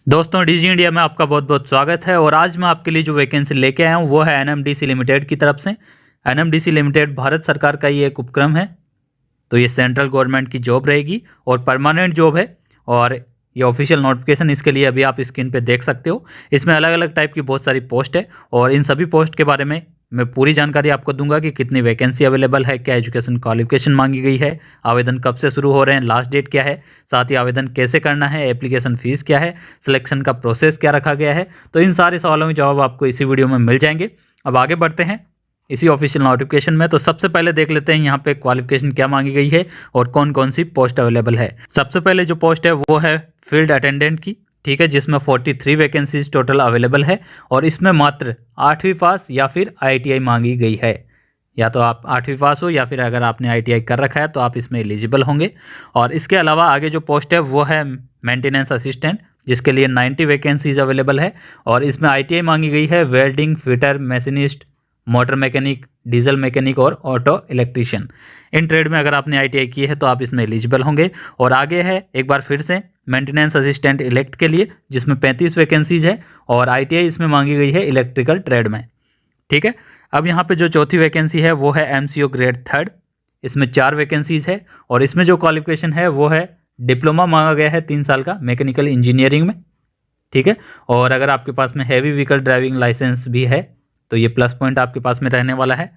दोस्तों DG India में आपका बहुत बहुत स्वागत है। और आज मैं आपके लिए जो वैकेंसी लेके आया हूँ वो है एनएमडीसी लिमिटेड की तरफ से। एनएमडीसी लिमिटेड भारत सरकार का ये एक उपक्रम है, तो ये सेंट्रल गवर्नमेंट की जॉब रहेगी और परमानेंट जॉब है। और ये ऑफिशियल नोटिफिकेशन इसके लिए अभी आप स्क्रीन पे देख सकते हो। इसमें अलग अलग टाइप की बहुत सारी पोस्ट है और इन सभी पोस्ट के बारे में मैं पूरी जानकारी आपको दूंगा कि कितनी वैकेंसी अवेलेबल है, क्या एजुकेशन क्वालिफिकेशन मांगी गई है, आवेदन कब से शुरू हो रहे हैं, लास्ट डेट क्या है, साथ ही आवेदन कैसे करना है, एप्लीकेशन फीस क्या है, सिलेक्शन का प्रोसेस क्या रखा गया है। तो इन सारे सवालों के जवाब आपको इसी वीडियो में मिल जाएंगे। अब आगे बढ़ते हैं इसी ऑफिशियल नोटिफिकेशन में। तो सबसे पहले देख लेते हैं यहाँ पे क्वालिफिकेशन क्या मांगी गई है और कौन कौन सी पोस्ट अवेलेबल है। सबसे पहले जो पोस्ट है वो है फील्ड अटेंडेंट की, ठीक है, जिसमें 43 वैकेंसीज टोटल अवेलेबल है और इसमें मात्र 8वीं पास या फिर ITI मांगी गई है। या तो आप 8वीं पास हो या फिर अगर आपने ITI कर रखा है तो आप इसमें एलिजिबल होंगे। और इसके अलावा आगे जो पोस्ट है वो है मेंटेनेंस असिस्टेंट, जिसके लिए 90 वैकेंसीज अवेलेबल है और इसमें ITI मांगी गई है welding, fitter, machinist, motor mechanic, diesel mechanic और ऑटो इलेक्ट्रीशियन। इन ट्रेड में अगर आपने ITI की है तो आप इसमें एलिजिबल होंगे। और आगे है एक बार फिर से मेंटेनेंस असिस्टेंट इलेक्ट के लिए, जिसमें 35 वैकेंसीज है और ITI इसमें मांगी गई है इलेक्ट्रिकल ट्रेड में, ठीक है। अब यहाँ पे जो चौथी वैकेंसी है वो है MCO ग्रेड 3, इसमें 4 वैकेंसीज है और इसमें जो क्वालिफिकेशन है वो है डिप्लोमा मांगा गया है 3 साल का मैकेनिकल इंजीनियरिंग में, ठीक है। और अगर आपके पास में हैवी व्हीकल ड्राइविंग लाइसेंस भी है तो ये प्लस पॉइंट आपके पास में रहने वाला है।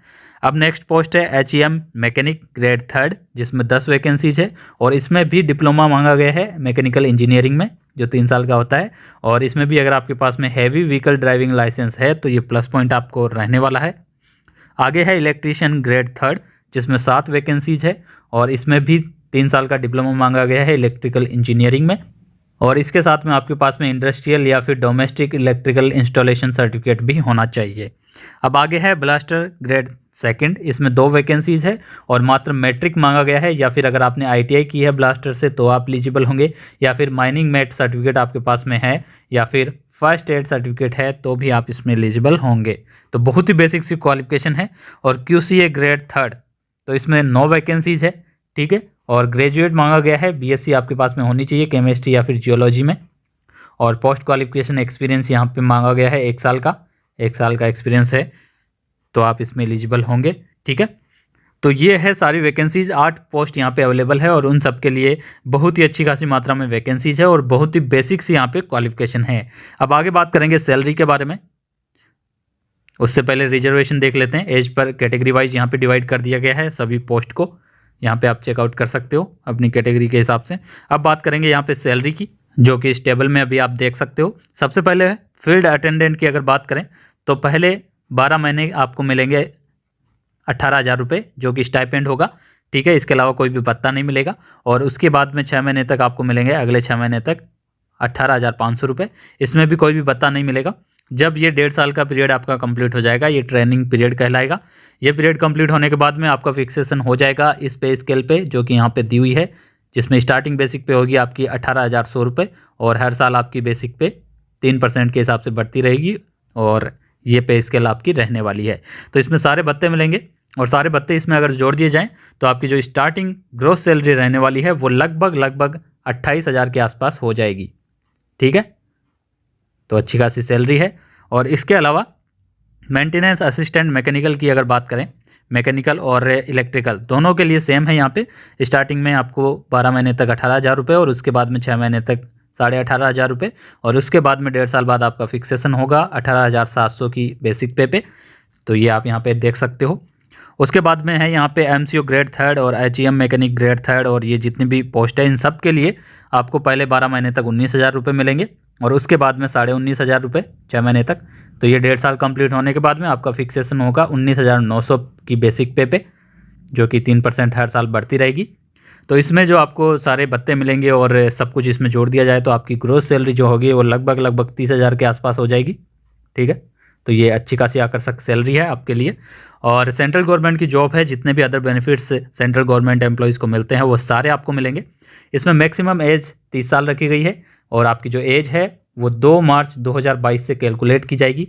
अब नेक्स्ट पोस्ट है HEM मैकेनिक ग्रेड 3, जिसमें 10 वैकेंसीज है और इसमें भी डिप्लोमा मांगा गया है मैकेनिकल इंजीनियरिंग में, जो 3 साल का होता है। और इसमें भी अगर आपके पास में हैवी व्हीकल ड्राइविंग लाइसेंस है तो ये प्लस पॉइंट आपको रहने वाला है। आगे है इलेक्ट्रीशियन ग्रेड 3, जिसमें 7 वैकेंसीज है और इसमें भी 3 साल का डिप्लोमा मांगा गया है इलेक्ट्रिकल इंजीनियरिंग में। और इसके साथ में आपके पास में इंडस्ट्रियल या फिर डोमेस्टिक इलेक्ट्रिकल इंस्टॉलेशन सर्टिफिकेट भी होना चाहिए। अब आगे है ब्लास्टर ग्रेड 2, इसमें 2 वैकेंसीज है और मात्र मैट्रिक मांगा गया है। या फिर अगर आपने ITI की है ब्लास्टर से तो आप एलिजिबल होंगे, या फिर माइनिंग मैट सर्टिफिकेट आपके पास में है, या फिर फर्स्ट एड सर्टिफिकेट है तो भी आप इसमें एलिजिबल होंगे। तो बहुत ही बेसिक सी क्वालिफिकेशन है। और QCA ग्रेड 3, तो इसमें 9 वैकेंसीज है, ठीक है। और ग्रेजुएट मांगा गया है, BSc आपके पास में होनी चाहिए केमिस्ट्री या फिर जियोलॉजी में। और पोस्ट क्वालिफिकेशन एक्सपीरियंस यहाँ पे मांगा गया है 1 साल का, 1 साल का एक्सपीरियंस है तो आप इसमें एलिजिबल होंगे, ठीक है। तो ये है सारी वैकेंसीज, 8 पोस्ट यहाँ पे अवेलेबल है और उन सब के लिए बहुत ही अच्छी खासी मात्रा में वैकेंसीज है और बहुत ही बेसिक सी यहाँ पे क्वालिफिकेशन है। अब आगे बात करेंगे सैलरी के बारे में। उससे पहले रिजर्वेशन देख लेते हैं। एज पर कैटेगरी वाइज यहाँ पे डिवाइड कर दिया गया है सभी पोस्ट को, यहाँ पे आप चेकआउट कर सकते हो अपनी कैटेगरी के हिसाब से। अब बात करेंगे यहाँ पे सैलरी की, जो कि इस टेबल में अभी आप देख सकते हो। सबसे पहले है फील्ड अटेंडेंट की अगर बात करें तो पहले 12 महीने आपको मिलेंगे 18,000 रुपये, जो कि स्टाइपेंड होगा, ठीक है। इसके अलावा कोई भी भत्ता नहीं मिलेगा। और उसके बाद में 6 महीने तक आपको मिलेंगे, अगले 6 महीने तक 18,500 रुपये, इसमें भी कोई भी भत्ता नहीं मिलेगा। जब ये 1.5 साल का पीरियड आपका कंप्लीट हो जाएगा, ये ट्रेनिंग पीरियड कहलाएगा। ये पीरियड कंप्लीट होने के बाद में आपका फिक्सेशन हो जाएगा इस पे स्केल पे, जो कि यहाँ पे दी हुई है, जिसमें स्टार्टिंग बेसिक पे होगी आपकी 18,100 रुपये और हर साल आपकी बेसिक पे 3% के हिसाब से बढ़ती रहेगी और ये पे स्केल आपकी रहने वाली है। तो इसमें सारे भत्ते मिलेंगे और सारे भत्ते इसमें अगर जोड़ दिए जाएँ तो आपकी जो स्टार्टिंग ग्रोस सैलरी रहने वाली है वो लगभग 28,000 के आसपास हो जाएगी, ठीक है। तो अच्छी खासी सैलरी है। और इसके अलावा मेंटेनेंस असिस्टेंट मैकेनिकल की अगर बात करें, मैकेनिकल और इलेक्ट्रिकल दोनों के लिए सेम है। यहाँ पे स्टार्टिंग में आपको 12 महीने तक 18,000 रुपये और उसके बाद में 6 महीने तक 18,500 रुपये और उसके बाद में 1.5 साल बाद आपका फिक्सेशन होगा 18,700 की बेसिक पे। तो ये आप यहाँ पे देख सकते हो। उसके बाद में है यहाँ पे MCO ग्रेड 3 और HEM मैकेनिक ग्रेड 3 और ये जितनी भी पोस्ट है इन सब के लिए आपको पहले 12 महीने तक 19,000 रुपये मिलेंगे और उसके बाद में 19,500 रुपये 6 महीने तक। तो ये 1.5 साल कंप्लीट होने के बाद में आपका फिक्सेशन होगा 19,900 की बेसिक पे, जो कि 3% हर साल बढ़ती रहेगी। तो इसमें जो आपको सारे भत्ते मिलेंगे और सब कुछ इसमें जोड़ दिया जाए तो आपकी ग्रोस सैलरी जो होगी वो लगभग 30,000 के आसपास हो जाएगी, ठीक है। तो ये अच्छी खासी आकर्षक सैलरी है आपके लिए। और सेंट्रल गवर्नमेंट की जॉब है, जितने भी other benefits central government employees को मिलते हैं वो सारे आपको मिलेंगे। इसमें मैक्सिमम एज 30 साल रखी गई है और आपकी जो एज है वो 2 मार्च 2022 से कैलकुलेट की जाएगी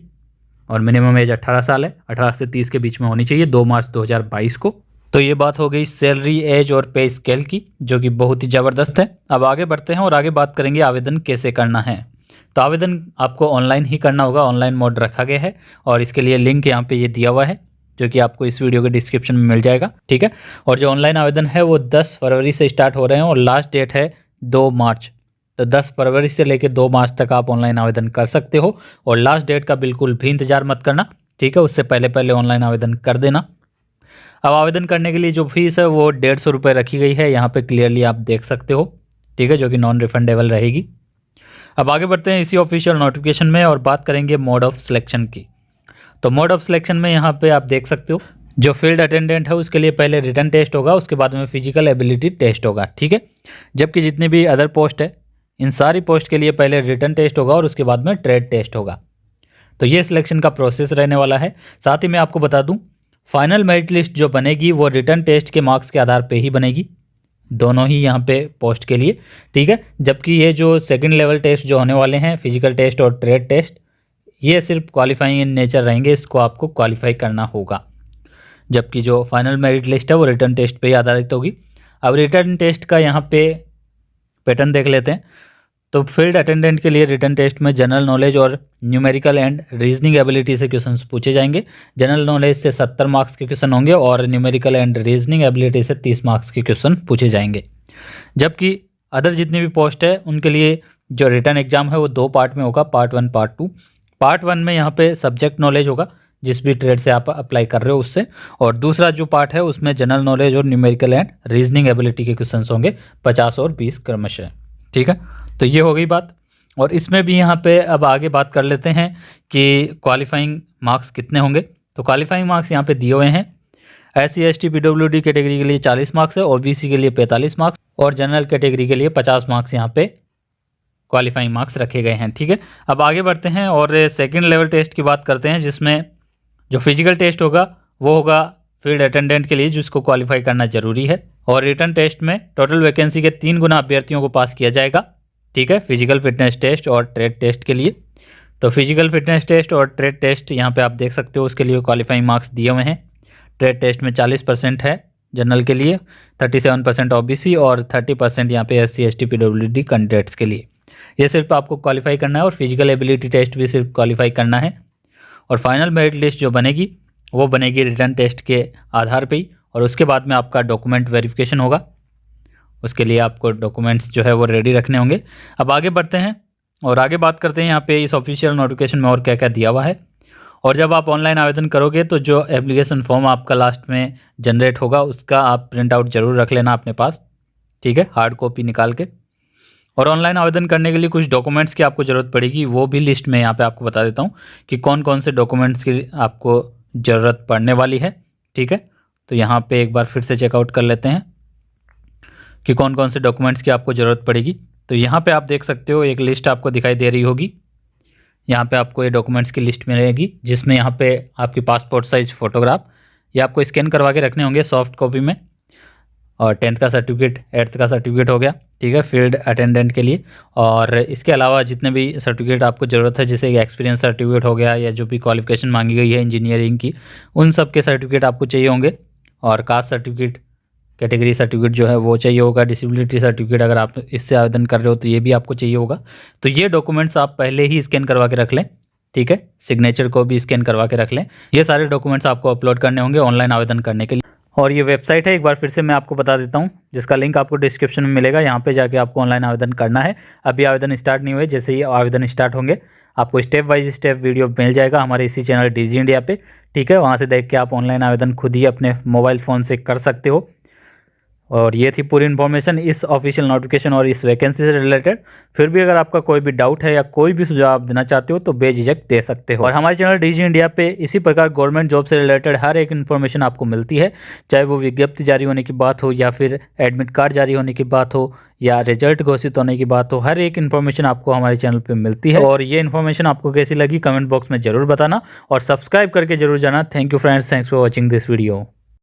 और मिनिमम एज 18 साल है, 18 से 30 के बीच में होनी चाहिए 2 मार्च 2022 को। तो ये बात हो गई सैलरी, एज और पे स्केल की, जो कि बहुत ही ज़बरदस्त है। अब आगे बढ़ते हैं और आगे बात करेंगे आवेदन कैसे करना है। तो आवेदन आपको ऑनलाइन ही करना होगा, ऑनलाइन मोड रखा गया है और इसके लिए लिंक यहाँ पे ये दिया हुआ है जो कि आपको इस वीडियो के डिस्क्रिप्शन में मिल जाएगा, ठीक है। और जो ऑनलाइन आवेदन है वो 10 फरवरी से स्टार्ट हो रहे हैं और लास्ट डेट है 2 मार्च। तो 10 फरवरी से लेकर 2 मार्च तक आप ऑनलाइन आवेदन कर सकते हो और लास्ट डेट का बिल्कुल भी इंतजार मत करना, ठीक है। उससे पहले पहले ऑनलाइन आवेदन कर देना। अब आवेदन करने के लिए जो फीस है वो 150 रुपये रखी गई है, यहाँ पे क्लियरली आप देख सकते हो, ठीक है, जो कि नॉन रिफंडेबल रहेगी। अब आगे बढ़ते हैं इसी ऑफिशियल नोटिफिकेशन में और बात करेंगे मोड ऑफ सिलेक्शन की। तो मोड ऑफ सिलेक्शन में यहाँ पे आप देख सकते हो जो फील्ड अटेंडेंट है उसके लिए पहले रिटन टेस्ट होगा, उसके बाद में फिजिकल एबिलिटी टेस्ट होगा, ठीक है। जबकि जितनी भी अदर पोस्ट है इन सारी पोस्ट के लिए पहले रिटन टेस्ट होगा और उसके बाद में ट्रेड टेस्ट होगा। तो ये सिलेक्शन का प्रोसेस रहने वाला है। साथ ही मैं आपको बता दूं फाइनल मेरिट लिस्ट जो बनेगी वो रिटन टेस्ट के मार्क्स के आधार पे ही बनेगी, दोनों ही यहाँ पे पोस्ट के लिए, ठीक है। जबकि ये जो सेकंड लेवल टेस्ट जो होने वाले हैं फिजिकल टेस्ट और ट्रेड टेस्ट, ये सिर्फ क्वालिफाइंग इन नेचर रहेंगे, इसको आपको क्वालिफाई करना होगा। जबकि जो फाइनल मेरिट लिस्ट है वो रिटन टेस्ट पे ही आधारित होगी। अब रिटन टेस्ट का यहाँ पे पैटर्न देख लेते हैं। तो फील्ड अटेंडेंट के लिए रिटन टेस्ट में जनरल नॉलेज और न्यूमेरिकल एंड रीजनिंग एबिलिटी से क्वेश्चंस पूछे जाएंगे। जनरल नॉलेज से 70 मार्क्स के क्वेश्चन होंगे और न्यूमेरिकल एंड रीजनिंग एबिलिटी से 30 मार्क्स के क्वेश्चन पूछे जाएंगे। जबकि अदर जितनी भी पोस्ट है उनके लिए जो रिटन एग्जाम है वो 2 पार्ट में होगा, पार्ट 1 पार्ट 2। पार्ट 1 में यहाँ पे सब्जेक्ट नॉलेज होगा जिस भी ट्रेड से आप अप्लाई कर रहे हो उससे, और दूसरा जो पार्ट है उसमें जनरल नॉलेज और न्यूमेरिकल एंड रीजनिंग एबिलिटी के क्वेश्चन होंगे 50 और 20 क्रमशः, ठीक है। तो ये हो गई बात। और इसमें भी यहाँ पे अब आगे बात कर लेते हैं कि क्वालिफाइंग मार्क्स कितने होंगे। तो क्वालिफाइंग मार्क्स यहाँ पे दिए हुए हैं। SC ST PWD कैटेगरी के लिए 40 मार्क्स है, OBC के लिए 45 मार्क्स और जनरल कैटेगरी के लिए 50 मार्क्स यहाँ पे क्वालिफाइंग मार्क्स रखे गए हैं, ठीक है। अब आगे बढ़ते हैं और सेकेंड लेवल टेस्ट की बात करते हैं जिसमें जो फिजिकल टेस्ट होगा वो होगा फील्ड अटेंडेंट के लिए जिसको क्वालिफाई करना जरूरी है। और रिटन टेस्ट में टोटल वैकेंसी के 3 गुना अभ्यर्थियों को पास किया जाएगा, ठीक है, फिजिकल फिटनेस टेस्ट और ट्रेड टेस्ट के लिए। तो फिजिकल फिटनेस टेस्ट और ट्रेड टेस्ट यहाँ पे आप देख सकते हो, उसके लिए क्वालिफाइंग मार्क्स दिए हुए हैं। ट्रेड टेस्ट में 40% है जनरल के लिए, 37% OBC और 30% यहाँ पे SC ST PWD कैंडिडेट्स के लिए। ये सिर्फ आपको क्वालिफाई करना है और फिजिकल एबिलिटी टेस्ट भी सिर्फ क्वालिफाई करना है। और फाइनल मेरिट लिस्ट जो बनेगी वो बनेगी रिटन टेस्ट के आधार पे ही, और उसके बाद में आपका डॉक्यूमेंट वेरिफिकेशन होगा। उसके लिए आपको डॉक्यूमेंट्स जो है वो रेडी रखने होंगे। अब आगे बढ़ते हैं और आगे बात करते हैं यहाँ पे इस ऑफिशियल नोटिफिकेशन में और क्या क्या दिया हुआ है। और जब आप ऑनलाइन आवेदन करोगे तो जो एप्लीकेशन फॉर्म आपका लास्ट में जनरेट होगा उसका आप प्रिंट आउट जरूर रख लेना अपने पास, ठीक है, हार्ड कॉपी निकाल के। और ऑनलाइन आवेदन करने के लिए कुछ डॉक्यूमेंट्स की आपको ज़रूरत पड़ेगी, वो भी लिस्ट में यहाँ पे आपको बता देता हूँ कि कौन कौन से डॉक्यूमेंट्स की आपको ज़रूरत पड़ने वाली है, ठीक है। तो यहाँ पे एक बार फिर से चेकआउट कर लेते हैं कि कौन कौन से डॉक्यूमेंट्स की आपको ज़रूरत पड़ेगी। तो यहाँ पे आप देख सकते हो एक लिस्ट आपको दिखाई दे रही होगी। यहाँ पे आपको ये डॉक्यूमेंट्स की लिस्ट मिलेगी जिसमें यहाँ पे आपकी पासपोर्ट साइज फ़ोटोग्राफ ये आपको स्कैन करवा के रखने होंगे सॉफ्ट कॉपी में, और 10th का सर्टिफिकेट, 8th का सर्टिफिकेट हो गया, ठीक है, फील्ड अटेंडेंट के लिए। और इसके अलावा जितने भी सर्टिफिकेट आपको ज़रूरत है जैसे एक्सपीरियंस सर्टिफिकेट हो गया या जो भी क्वालिफिकेशन मांगी गई है इंजीनियरिंग की, उन सब के सर्टिफिकेट आपको चाहिए होंगे। और कास्ट सर्टिफिकेट, कैटेगरी सर्टिफिकेट जो है वो चाहिए होगा। डिसेबिलिटी सर्टिफिकेट अगर आप इससे आवेदन कर रहे हो तो ये भी आपको चाहिए होगा। तो ये डॉक्यूमेंट्स आप पहले ही स्कैन करवा के रख लें, ठीक है, सिग्नेचर को भी स्कैन करवा के रख लें। ये सारे डॉक्यूमेंट्स आपको अपलोड करने होंगे ऑनलाइन आवेदन करने के लिए। और ये वेबसाइट है, एक बार फिर से मैं आपको बता देता हूँ, जिसका लिंक आपको डिस्क्रिप्शन में मिलेगा। यहाँ पे जाके आपको ऑनलाइन आवेदन करना है। अभी आवेदन स्टार्ट नहीं हुए, जैसे ही आवेदन स्टार्ट होंगे आपको स्टेप बाय स्टेप वीडियो मिल जाएगा हमारे इसी चैनल डीजी इंडिया पे, ठीक है। वहाँ से देख के आप ऑनलाइन आवेदन खुद ही अपने मोबाइल फ़ोन से कर सकते हो। और ये थी पूरी इन्फॉर्मेशन इस ऑफिशियल नोटिफिकेशन और इस वैकेंसी से रिलेटेड। फिर भी अगर आपका कोई भी डाउट है या कोई भी सुझाव देना चाहते हो तो बेझिझक दे सकते हो। और हमारे चैनल डीजी इंडिया पे इसी प्रकार गवर्नमेंट जॉब से रिलेटेड हर एक इन्फॉर्मेशन आपको मिलती है, चाहे वो विज्ञप्ति जारी होने की बात हो या फिर एडमिट कार्ड जारी होने की बात हो या रिजल्ट घोषित होने की बात हो। हर एक इन्फॉर्मेशन आपको हमारे चैनल पे मिलती है। और ये इन्फॉर्मेशन आपको कैसी लगी कमेंट बॉक्स में जरूर बताना और सब्सक्राइब करके जरूर जाना। Thank you friends, thanks for watching this video.